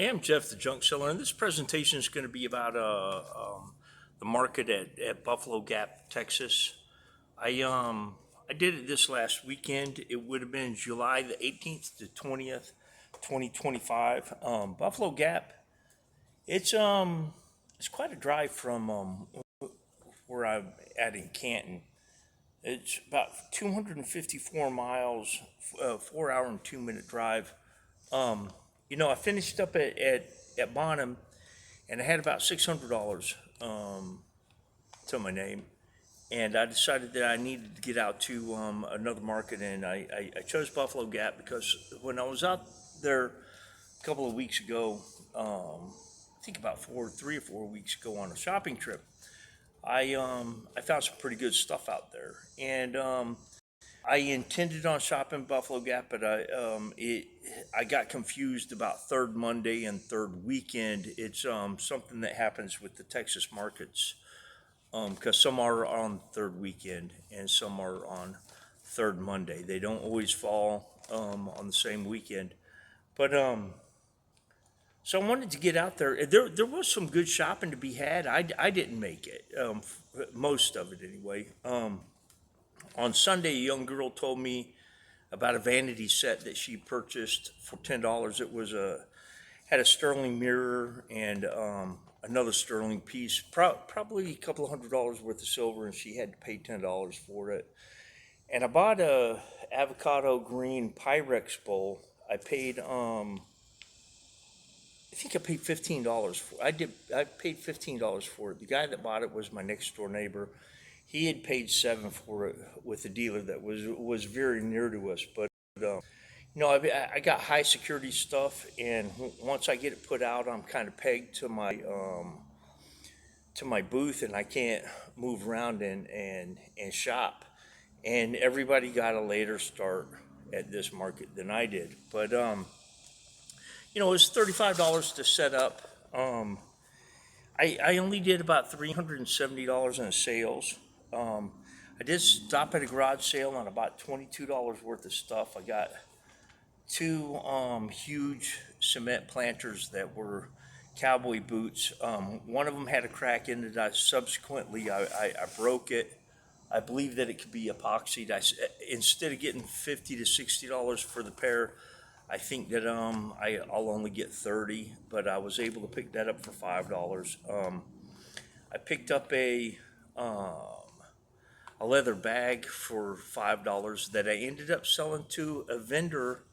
Hey, I'm Jeff, the junk seller, and this presentation is going to be about the market at Buffalo Gap, Texas. I did it this last weekend. It would have been July the 18th to 20th, 2025. Buffalo Gap. It's quite a drive from where I'm at in Canton. It's about 254 miles, 4 hour and 2 minute drive. I finished up at Bonham, and I had about $600 to my name, and I decided that I needed to get out to another market, and I chose Buffalo Gap because when I was out there a couple of weeks ago, I think about 3 or 4 weeks ago on a shopping trip, I found some pretty good stuff out there, and I intended on shopping Buffalo Gap, but I got confused about third Monday and third weekend. It's something that happens with the Texas markets, because some are on third weekend and some are on third Monday. They don't always fall on the same weekend, but so I wanted to get out there. There was some good shopping to be had. I didn't make it, most of it anyway. On Sunday, a young girl told me about a vanity set that she purchased for $10. It was had a sterling mirror and another sterling piece, probably a couple of $100 worth of silver, and she had to pay $10 for it. And I bought a avocado green Pyrex bowl. I think I paid $15 for it. I paid $15 for it. The guy that bought it was my next door neighbor. He had paid $7 for it with a dealer that was very near to us. But I got high security stuff, and once I get it put out, I'm kind of pegged to my booth, and I can't move around and shop. And everybody got a later start at this market than I did. But it was $35 to set up. I only did about $370 in sales. I did stop at a garage sale on about $22 worth of stuff. I got two huge cement planters that were cowboy boots. One of them had a crack in it. I broke it. I believe that it could be epoxied. Instead of getting $50 to $60 for the pair, I think that I'll only get 30, but I was able to pick that up for $5. I picked up a leather bag for $5 that I ended up selling to a vendor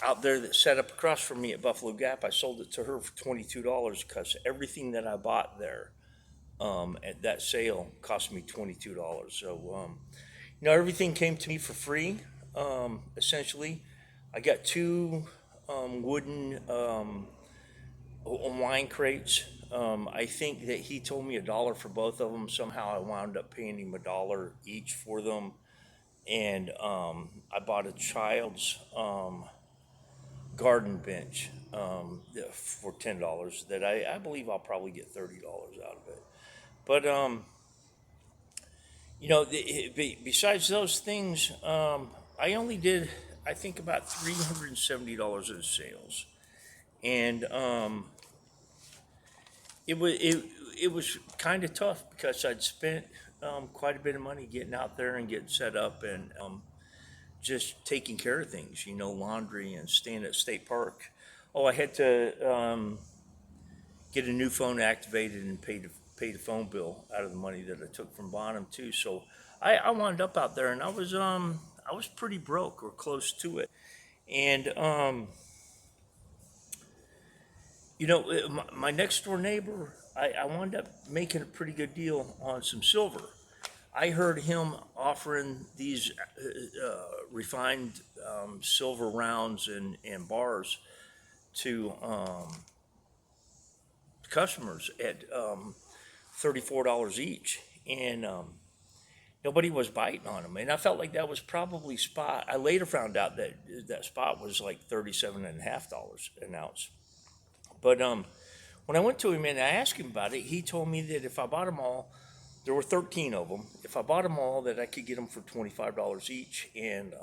out there that set up across from me at Buffalo Gap. I sold it to her for $22 because everything that I bought there at that sale cost me $22. So everything came to me for free, essentially. I got two wooden wine crates. I think that he told me $1 for both of them. Somehow I wound up paying him $1 each for them. And I bought a child's garden bench for $10 that I believe I'll probably get $30 out of it. But besides those things, I only did, I think, about $370 in sales, and it was kind of tough because I'd spent quite a bit of money getting out there and getting set up and just taking care of things, laundry and staying at State Park. Oh, I had to get a new phone activated and pay the phone bill out of the money that I took from Bonham too. So I wound up out there, and I was pretty broke or close to it, and my next door neighbor, I wound up making a pretty good deal on some silver. I heard him offering these refined silver rounds and bars to customers at $34 each, and nobody was biting on them. And I felt like that was probably spot. I later found out that that spot was like $37.50 an ounce. But when I went to him and I asked him about it, he told me that if I bought them all, there were 13 of them. If I bought them all, that I could get them for $25 each. And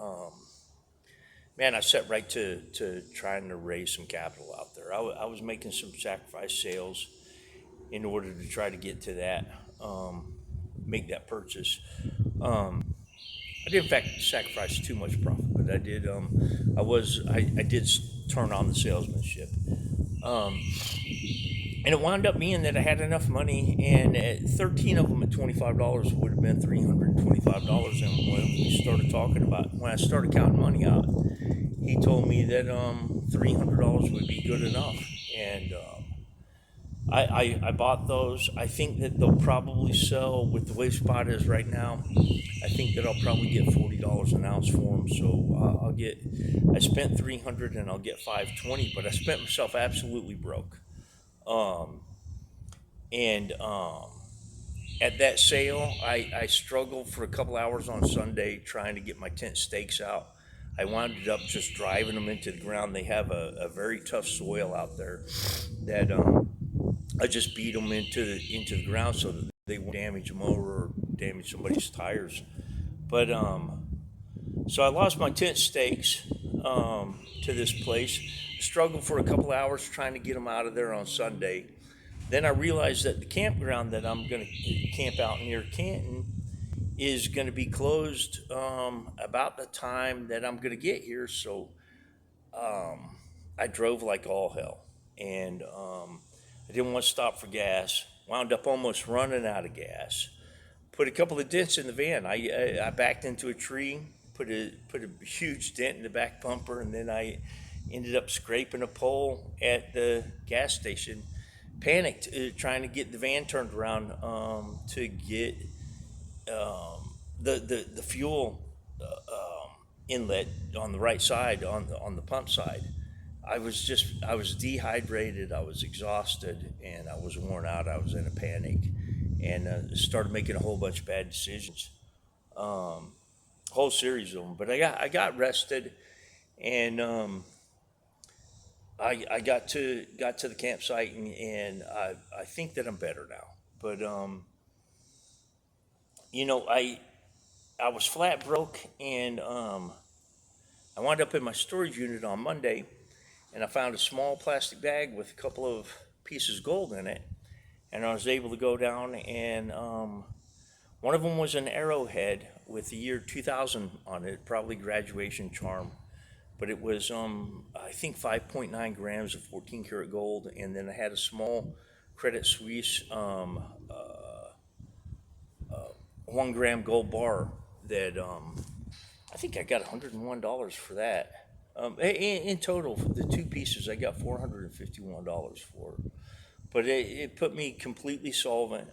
man, I set right to trying to raise some capital out there. there. I was making some sacrifice sales in order to try to get to that, make that purchase. Um, I did in fact sacrifice too much profit, but I did. I did turn on the salesmanship. Um, and it wound up being that I had enough money, and 13 of them at $25 would have been $325. And when I started counting money out, he told me that $300 would be good enough, and I bought those. I think that they'll probably sell with the way spot is right now. I think that I'll probably get $40 an ounce for them. So I'll get. I spent 300 and I'll get 520, but I spent myself absolutely broke. Um, and At that sale, I struggled for a couple hours on Sunday trying to get my tent stakes out. I wound up just driving them into the ground. They have a very tough soil out there that I just beat them into the ground so that they won't damage them over or damage somebody's tires. But So I lost my tent stakes to this place. Struggled for a couple hours trying to get them out of there on Sunday. Then I realized that the campground that I'm going to camp out near Canton is going to be closed about the time that I'm going to get here. So I drove like all hell, and I didn't want to stop for gas. Wound up almost running out of gas. Put a couple of dents in the van. I backed into a tree, put a huge dent in the back bumper, and then I ended up scraping a pole at the gas station. Panicked, trying to get the van turned around to get the fuel inlet on the right side on the pump side. I was dehydrated, I was exhausted, and I was worn out. I was in a panic, and started making a whole bunch of bad decisions, whole series of them. But I got rested, and I got to the campsite, and I think that I'm better now. But you know I was flat broke, and I wound up in my storage unit on Monday, and I found a small plastic bag with a couple of pieces of gold in it, and I was able to go down, and one of them was an arrowhead with the year 2000 on it, probably graduation charm, but it was I think 5.9 grams of 14 karat gold, and then I had a small Credit Suisse 1 gram gold bar that I think I got $101 for that. In total, for the two pieces, I got $451 for. But it put me completely solvent.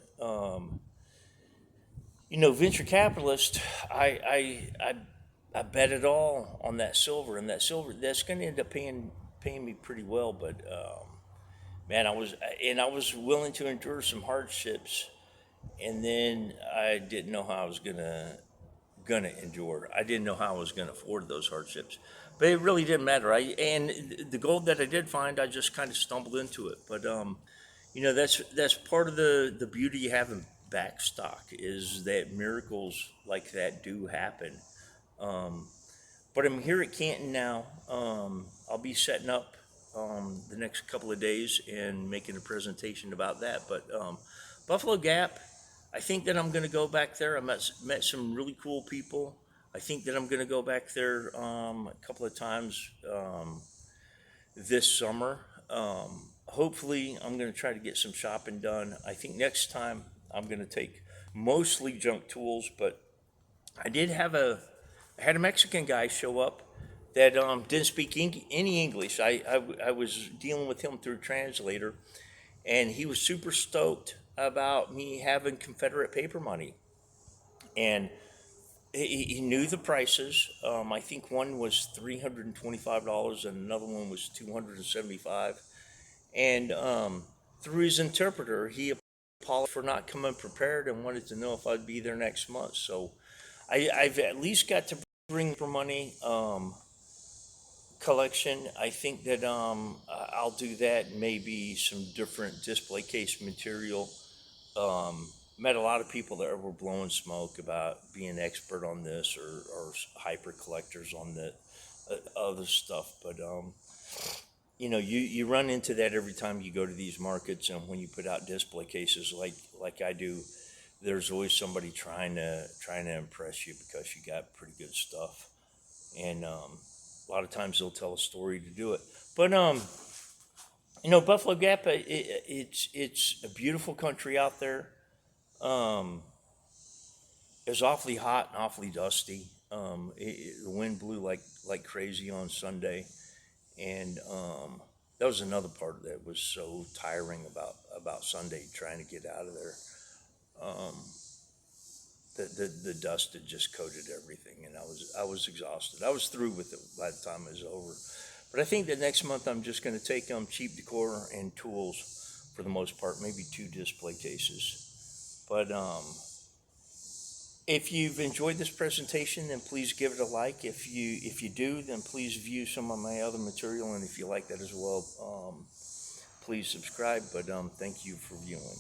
Venture capitalist, I bet it all on that silver, and that silver that's going to end up paying me pretty well. But man, I was willing to endure some hardships, and then I didn't know how I was gonna endure. I didn't know how I was gonna afford those hardships, but it really didn't matter. And the gold that I did find, I just kind of stumbled into it. But that's part of the beauty of having backstock is that miracles like that do happen. Um, but I'm here at Canton now. I'll be setting up the next couple of days and making a presentation about that. But Buffalo Gap, I think that I'm going to go back there. Met some really cool people. I think that I'm going to go back there a couple of times this summer. Hopefully, I'm going to try to get some shopping done. I think next time I'm going to take mostly junk tools, but I did have I had a Mexican guy show up that didn't speak any English. I was dealing with him through a translator, and he was super stoked about me having Confederate paper money, and he knew the prices. I think one was $325 and another one was $275. And through his interpreter, he apologized for not coming prepared and wanted to know if I'd be there next month. So I've at least got to bring for money collection. I think that I'll do that. Maybe some different display case material. Met a lot of people that were blowing smoke about being expert on this or hyper collectors on the other stuff. But you run into that every time you go to these markets, and when you put out display cases like I do, there's always somebody trying to impress you because you got pretty good stuff, and a lot of times they'll tell a story to do it. But Buffalo Gap, it's a beautiful country out there. Um, it was awfully hot and awfully dusty. The wind blew like crazy on Sunday, and that was another part that was so tiring about Sunday trying to get out of there. Um, the dust had just coated everything, and I was exhausted. I was through with it by the time it was over. But I think that next month I'm just going to take cheap decor and tools for the most part, maybe two display cases. But if you've enjoyed this presentation, then please give it a like. If you do, then please view some of my other material, and if you like that as well, please subscribe. But thank you for viewing.